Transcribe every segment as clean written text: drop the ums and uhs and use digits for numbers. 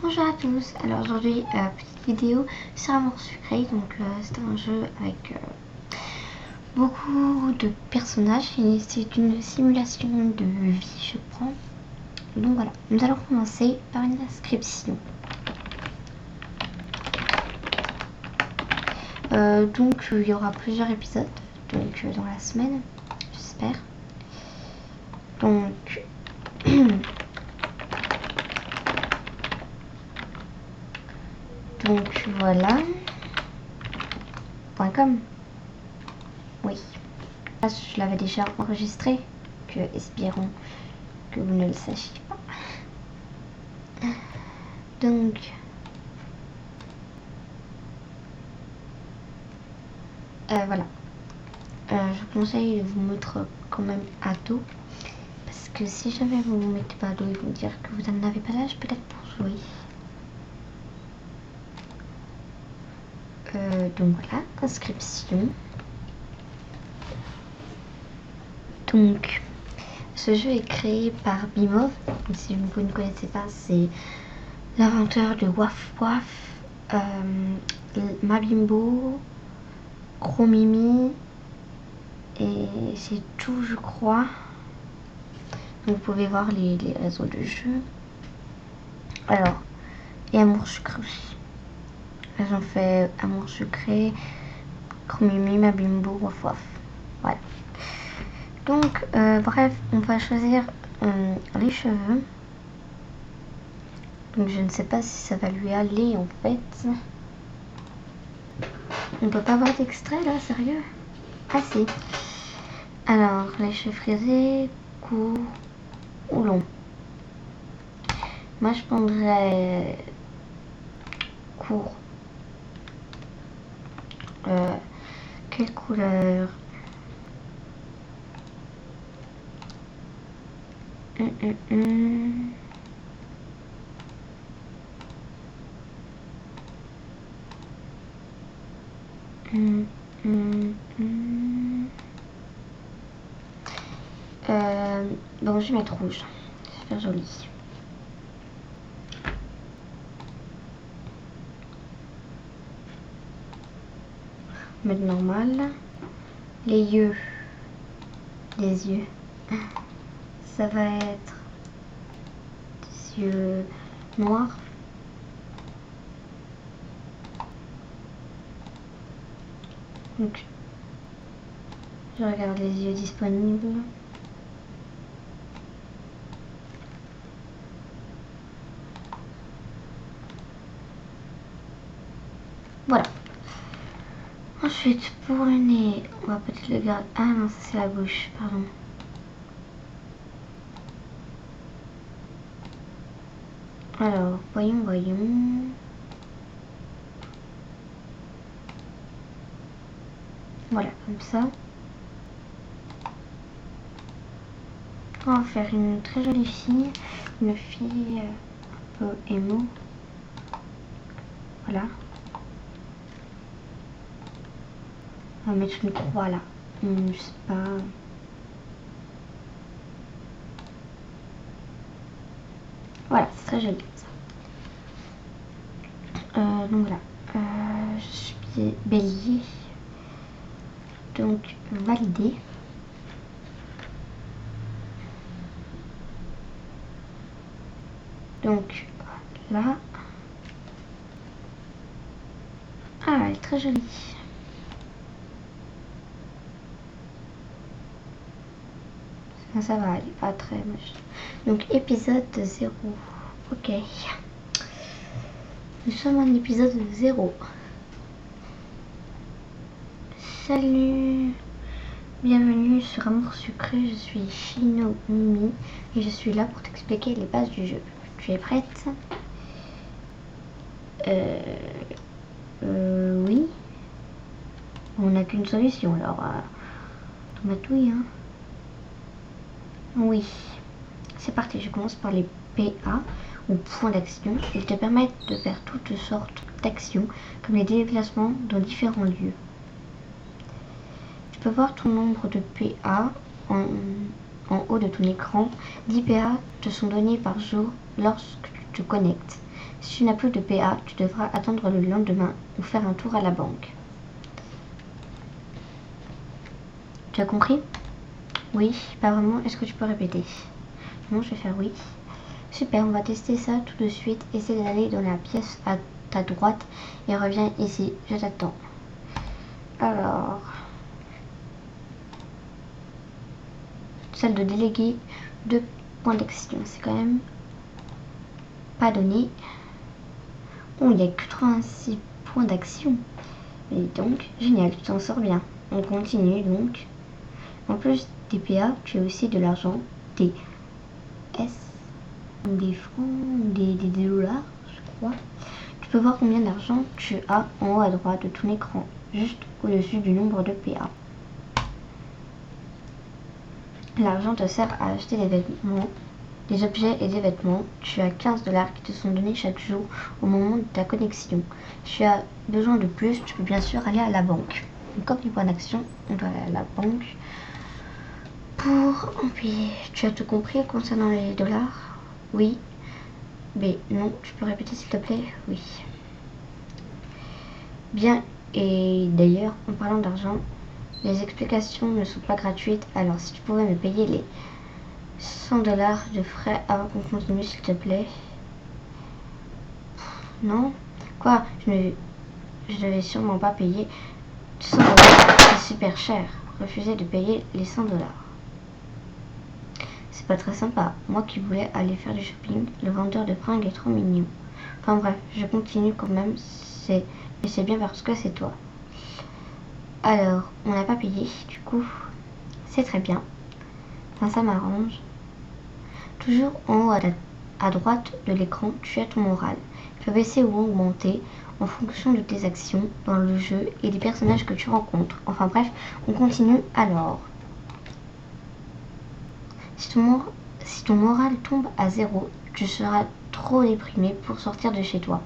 Bonjour à tous, alors aujourd'hui petite vidéo sur Amour Sucré, donc c'est un jeu avec beaucoup de personnages et c'est une simulation de vie je prends. Donc voilà, nous allons commencer par une inscription. Donc il y aura plusieurs épisodes donc dans la semaine, j'espère. Donc donc voilà. .com. Oui. Je l'avais déjà enregistré, que espérons que vous ne le sachiez pas. Donc voilà. Je vous conseille de vous mettre quand même à dos. Parce que si jamais vous vous mettez pas à dos, ils vont dire que vous n'en avez pas l'âge peut-être pour jouer. Donc voilà, inscription. Donc, ce jeu est créé par Bimov. Si vous ne connaissez pas, c'est l'inventeur de Waf Waf, Mabimbo, Chromimi, et c'est tout je crois. Donc vous pouvez voir les réseaux de jeu. Alors, et Amour Sucré aussi. Elles ont fait Amour Sucré, Chromimi, Mabimbo, Waf Waf. Voilà. Donc, bref, on va choisir les cheveux. Donc, je ne sais pas si ça va lui aller en fait. On peut pas avoir d'extrait là, sérieux? Ah si. Alors, les cheveux frisés, courts ou longs? Moi, je prendrais court. Quelle couleur? Bon, je vais mettre rouge. C'est super joli. Mettre normal. Les yeux. Les yeux. Ça va être des yeux noirs. Donc, je regarde les yeux disponibles. Voilà. Ensuite, pour le nez, on va peut-être le garder. Ah non, ça c'est la bouche, pardon. Alors, voyons. Voilà, comme ça. On va faire une très jolie fille. Une fille un peu émo. Voilà. On va mettre une croix là. Je sais pas. Voilà, c'est très joli ça. Donc voilà. Je suis bélier. Donc valider. Donc là. Ah, elle est très jolie. Ça va, elle est pas très moche. Donc épisode 0. Ok. Nous sommes en épisode 0. Salut. Bienvenue sur Amour Sucré, je suis Shino Mimi et je suis là pour t'expliquer les bases du jeu. Tu es prête? Oui. On n'a qu'une solution alors. Tomatouille, hein. Oui. C'est parti, je commence par les PA ou points d'action. Ils te permettent de faire toutes sortes d'actions comme les déplacements dans différents lieux. Tu peux voir ton nombre de PA en haut de ton écran. 10 PA te sont donnés par jour lorsque tu te connectes. Si tu n'as plus de PA, tu devras attendre le lendemain ou faire un tour à la banque. Tu as compris? Oui, pas vraiment. Est-ce que tu peux répéter? Non, je vais faire oui. Super, on va tester ça tout de suite. Essaie d'aller dans la pièce à ta droite et reviens ici. Je t'attends. Alors, celle de déléguer 2 points d'action. C'est quand même pas donné. Oh, il y a 86 points d'action. Et donc, génial, tu t'en sors bien. On continue donc. En plus des PA, tu as aussi de l'argent, des S, des francs, des dollars, je crois. Tu peux voir combien d'argent tu as en haut à droite de ton écran, juste au-dessus du nombre de PA. L'argent te sert à acheter des vêtements, des objets et des vêtements. Tu as 15 dollars qui te sont donnés chaque jour au moment de ta connexion. Si tu as besoin de plus, tu peux bien sûr aller à la banque. Donc, comme les points d'action, on doit aller à la banque pour en payer. Tu as tout compris concernant les dollars? Oui. Mais non, tu peux répéter s'il te plaît? Oui. Bien, et d'ailleurs, en parlant d'argent, les explications ne sont pas gratuites, alors si tu pouvais me payer les 100 dollars de frais avant qu'on continue s'il te plaît. Non? Quoi? Je devais sûrement pas payer 100 dollars, c'est super cher. Refuser de payer les 100 dollars. C'est pas très sympa. Moi qui voulais aller faire du shopping, le vendeur de fringues est trop mignon. Enfin bref, je continue quand même, mais c'est bien parce que c'est toi. Alors, on n'a pas payé, du coup, c'est très bien. Enfin, ça m'arrange. Toujours en haut à droite de l'écran, tu as ton moral. Tu peux baisser ou augmenter en fonction de tes actions dans le jeu et des personnages que tu rencontres. Enfin bref, on continue alors. Si ton moral tombe à 0, tu seras trop déprimé pour sortir de chez toi.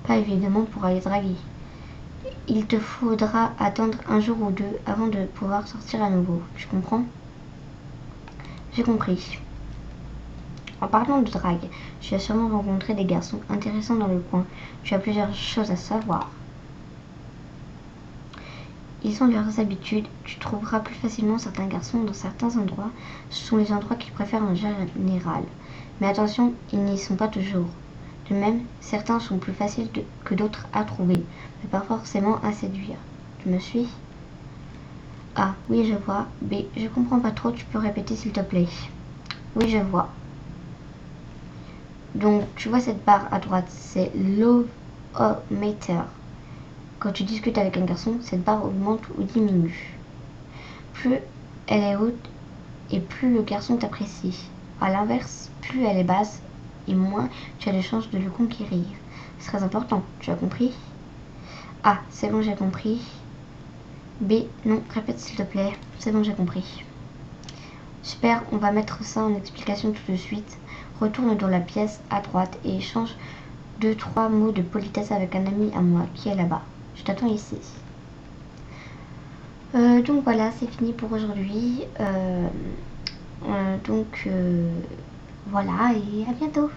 Pas évidemment pour aller draguer. Il te faudra attendre un jour ou deux avant de pouvoir sortir à nouveau. Tu comprends? J'ai compris. En parlant de drague, tu as sûrement rencontré des garçons intéressants dans le coin. Tu as plusieurs choses à savoir. Ils ont leurs habitudes. Tu trouveras plus facilement certains garçons dans certains endroits. Ce sont les endroits qu'ils préfèrent en général. Mais attention, ils n'y sont pas toujours. De même, certains sont plus faciles que d'autres à trouver, mais pas forcément à séduire. Tu me suis? A. Oui, je vois. B. Je comprends pas trop. Tu peux répéter s'il te plaît? Oui, je vois. Donc, tu vois cette barre à droite, c'est Love-O-Meter. Quand tu discutes avec un garçon, cette barre augmente ou diminue. Plus elle est haute et plus le garçon t'apprécie. À l'inverse, plus elle est basse et moins tu as de chances de le conquérir. C'est très important, tu as compris? A. C'est bon, j'ai compris. B. Non, répète s'il te plaît. C'est bon, j'ai compris. Super, on va mettre ça en explication tout de suite. Retourne dans la pièce à droite et échange 2-3 mots de politesse avec un ami à moi qui est là-bas. Je t'attends ici. Donc voilà, c'est fini pour aujourd'hui. Voilà, et à bientôt.